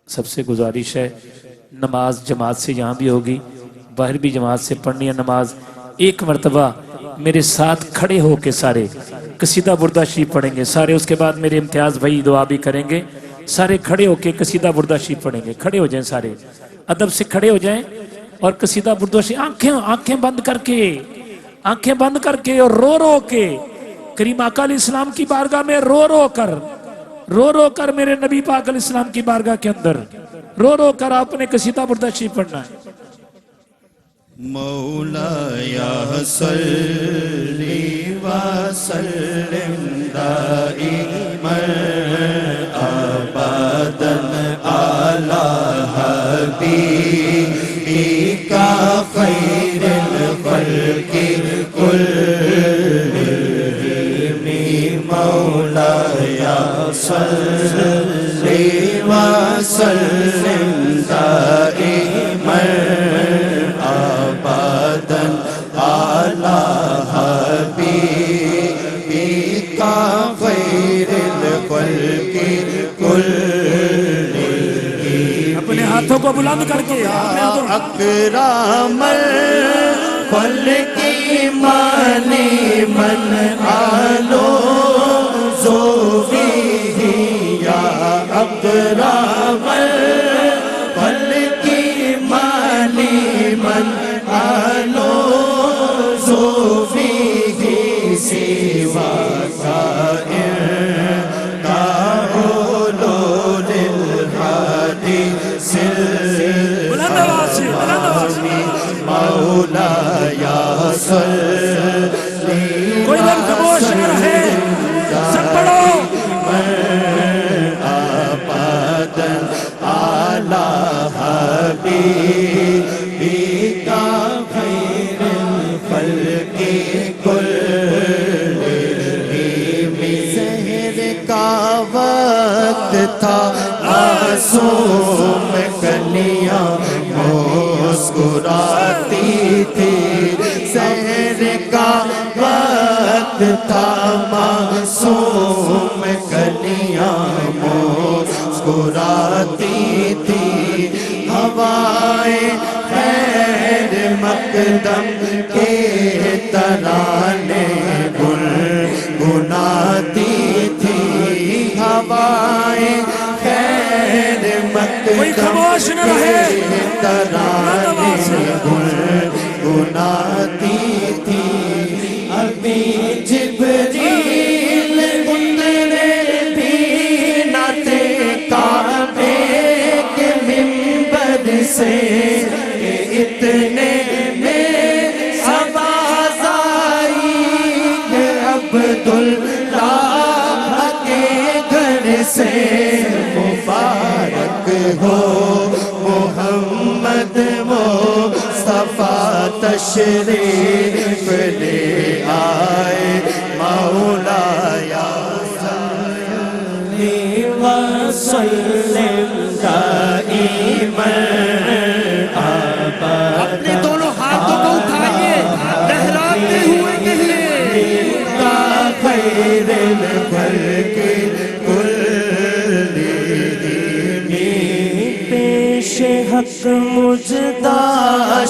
سب سے گزارش ہے نماز جماعت سے یہاں بھی ہوگی، باہر بھی جماعت سے پڑھنی ہے نماز۔ ایک مرتبہ میرے ساتھ کھڑے ہو کے سارے قصیدہ بردہ شریف پڑھیں گے سارے، اس کے بعد میرے امتیاز بھائی دعا بھی کریں گے۔ سارے کھڑے ہو کے قصیدہ بردہ شریف پڑھیں گے، کھڑے ہو جائیں سارے، ادب سے کھڑے ہو جائیں اور قصیدہ بردہ شریف آنکھیں بند کر کے اور رو کے کریم آقا علیہ السلام کی بارگاہ میں رو کر میرے نبی پاک علیہ السلام کی بارگاہ کے اندر رو کر آپ نے قصیدہ بردہ شریف پڑھنا ہے۔ مولایا صلی وسلم دائما ابدا علی حبیبک خیر الخلق کلہم مولایا صلی وسلم دائما اپنے ہاتھوں کو بلند کر کے اکرام الخلق مانی من آلو زوفیہ یا اکرام الخلق مانی من آلو زوفیہ سوا مولایا صلی کوئی لفظ خاموش نہ رہے، سب پڑھو ابدا علی حبیبک خیر الخلق کلہم۔ سحر کا وقت تھا معصوم کلیاں مسکراتی تھی، سحر کا وقت تھا معصوم کلیاں مسکراتی تھی، ہوائیں خیر مقدم کے ترانے گنگناتی تھی، ہوائیں خیر مقدم کے ترانے گنگناتی تھی، ابھی جبریل اترے بھی نہ تھے کعبے کے منبر سے، اتنے میں آواز آئی کہ عبداللہ کے گھر سے مبارک ہو محمد مصطفیٰ تشریف لے آئے، مولایا صلی وسلم دائما اپنے دونوں ہاتھوں کو اٹھائیے، لہراتے ہوئے کہیے خیر الخلق کلہم۔ پیش حق مجدہ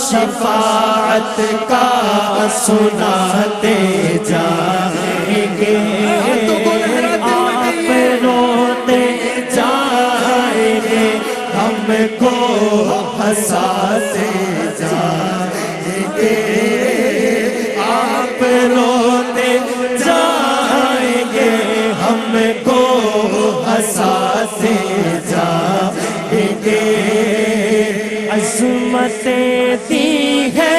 شفاعت کا سناتے جائیں گے، آپ روتے جائیں گے، ہم کو ہنساتے جائیں گے، آپ روتے جائیں گے، ہم کو ہنساتے جائیں گے۔ عظمتیں دی ہے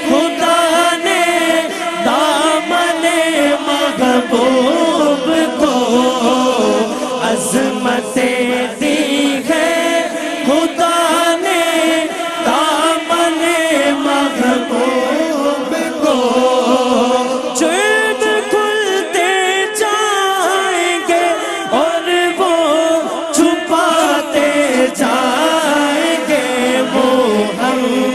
خدا نے دامن محبوب کو، عظمتیں دی ہے خدا نے دامن محبوب کو، چین کھلتے جائیں گے اور وہ چھپاتے جائیں گے، محمد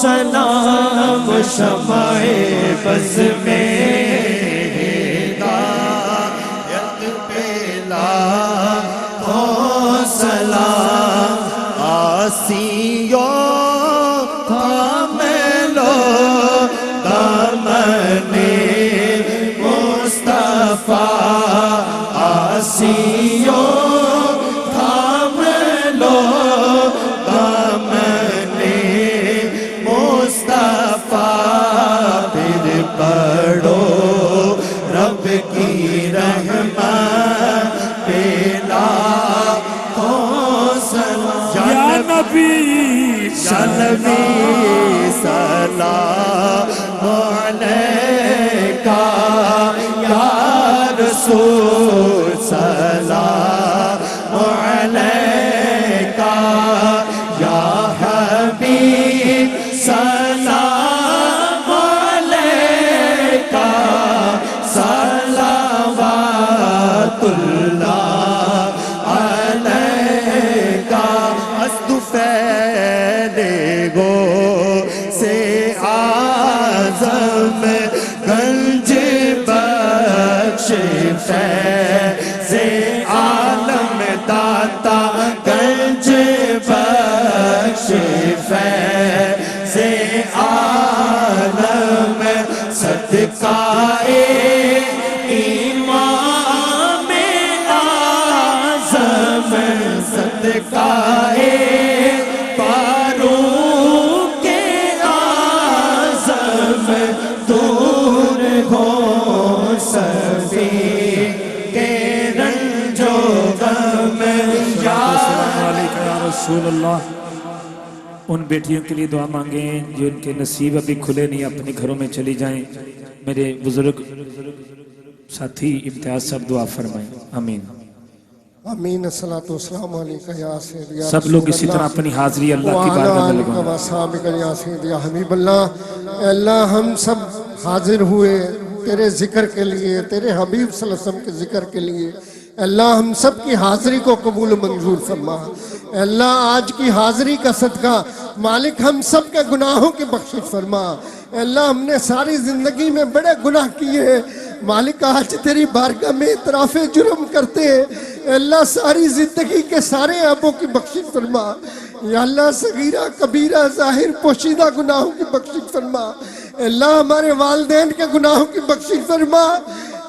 سلام شمع بز میں ہدایت پہ لاکھوں سلام آسیوں تھام لو دامن مصطفیٰ آسیوں تھام لو دامن مصطفیٰ پھر پڑھو رب کی رحمت پہ لاکھوں سلام یا نبی یا نبی سلام علیکہ یا رسول سلام علیکہ یا حبیب سلام علیکہ صلوات اللہ علیکہ ازد پھیلے گو سے آزم گنج بخش فیض عالم داتا گنج بخش فیض عالم صدقہ امام اعظم صدقہ فاروق اعظم دور ہو سفی کے رنج و غم یا السلام علیکم یا رسول اللہ۔ ان بیٹیوں کے لیے دعا مانگیں جو ان کے نصیب ابھی کھلے نہیں، اپنے گھروں میں چلی جائیں۔ میرے بزرگ ساتھی امتیاز صاحب دعا فرمائیں، آمین۔ آمین۔ الصلاۃ والسلام علیکہ یا سید یا سب لوگ اسی طرح اپنی حاضری اللہ کی بارگاہ میں لگائیں۔ وعلیٰ صحابہ یا سید یا حبیب اللہ۔ اے اللہ ہم سب حاضر ہوئے تیرے ذکر کے لیے، تیرے حبیب صلی اللہ علیہ وسلم کے ذکر کے لیے۔ اے اللہ ہم سب کی حاضری کو قبول و منظور فرما۔ اے اللہ آج کی حاضری کا صدقہ مالک ہم سب کے گناہوں کی بخشش فرما۔ اے اللہ ہم نے ساری زندگی میں بڑے گناہ کیے ہیں مالک، آج تیری بارگاہ میں اعتراف جرم کرتے ہیں۔ اے اللہ ساری زندگی کے سارے عیبوں کی بخشش فرما۔ یا اللہ صغیرہ کبیرہ ظاہر پوشیدہ گناہوں کی بخشش فرما۔ اے اللہ ہمارے والدین کے گناہوں کی بخشش فرما۔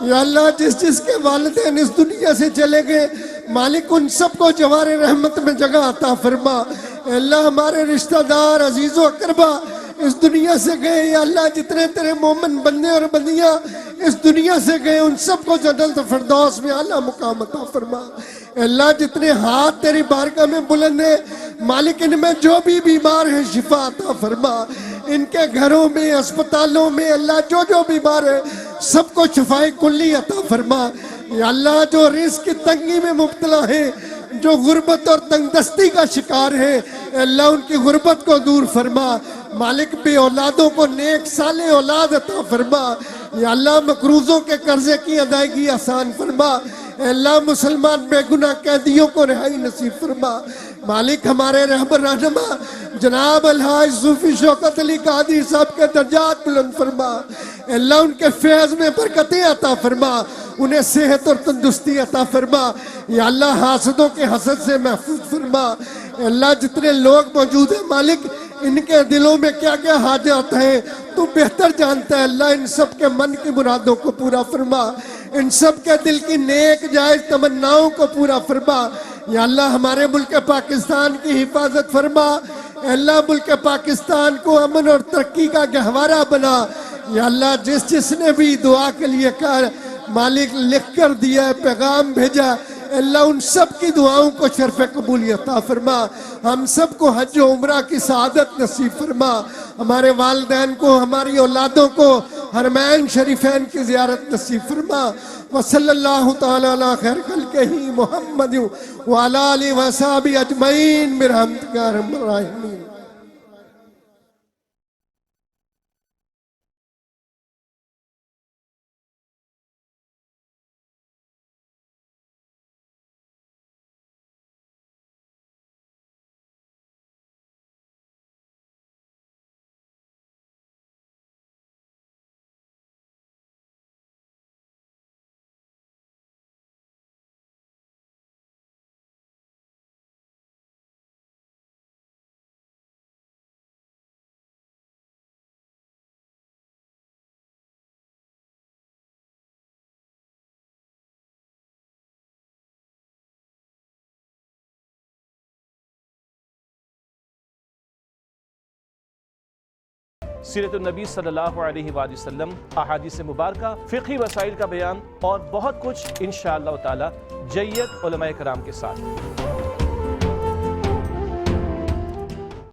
یا اللہ جس جس کے والدین اس دنیا سے چلے گئے مالک ان سب کو جوار رحمت میں جگہ عطا فرما۔ اے اللہ ہمارے رشتہ دار عزیز و اقربا اس دنیا سے گئے، یا اللہ جتنے تیرے مومن بندے اور بندیاں اس دنیا سے گئے ان سب کو جنت فردوس میں اعلیٰ مقام عطا فرما۔ اے اللہ جتنے ہاتھ تیری بارگاہ میں بلند ہیں مالک ان میں جو بھی بیمار ہیں شفا عطا فرما۔ ان کے گھروں میں اسپتالوں میں اللہ جو جو بیمار ہے سب کو شفائے کلی عطا فرما۔ یا اللہ جو رزق کی تنگی میں مبتلا ہیں، جو غربت اور تنگ دستی کا شکار ہے، اے اللہ ان کی غربت کو دور فرما۔ مالک بے اولادوں کو نیک صالح اولاد عطا فرما۔ یا اللہ مقروضوں کے قرضے کی ادائیگی آسان فرما۔ اے اللہ مسلمان بے گناہ قیدیوں کو رہائی نصیب فرما۔ مالک ہمارے رہبر رہنما جناب الحاج صوفی شوکت علی قادری صاحب کے درجات بلند فرما۔ اے اللہ ان کے فیض میں برکتیں عطا فرما، انہیں صحت اور تندرستی عطا فرما۔ یا اللہ حاسدوں کے حسد سے محفوظ فرما۔ اے اللہ جتنے لوگ موجود ہیں مالک ان کے دلوں میں کیا کیا حاجات ہیں تو بہتر جانتا ہے۔ اللہ ان سب کے من کی مرادوں کو پورا فرما، ان سب کے دل کی نیک جائز تمناؤں کو پورا فرما۔ یا اللہ ہمارے ملک پاکستان کی حفاظت فرما۔ اے اللہ ملک پاکستان کو امن اور ترقی کا گہوارہ بنا۔ یا اللہ جس جس نے بھی دعا کے لیے کہا مالک لکھ کر دیا ہے پیغام بھیجا، اے اللہ ان سب کی دعاؤں کو شرف قبولی عطا فرما۔ ہم سب کو حج و عمرہ کی سعادت نصیب فرما۔ ہمارے والدین کو، ہماری اولادوں کو حرمین شریفین کی زیارت نصیب فرما۔ وصلی اللہ تعالی علی خیر خلقہ محمد وعلی آلہ وصحبہ اجمعین برحمتک یا ارحم الراحمین۔ سیرت النبی صلی اللہ علیہ وآلہ وسلم، احادیث مبارکہ، فقہی مسائل کا بیان اور بہت کچھ انشاءاللہ تعالی جید علماء کرام کے ساتھ۔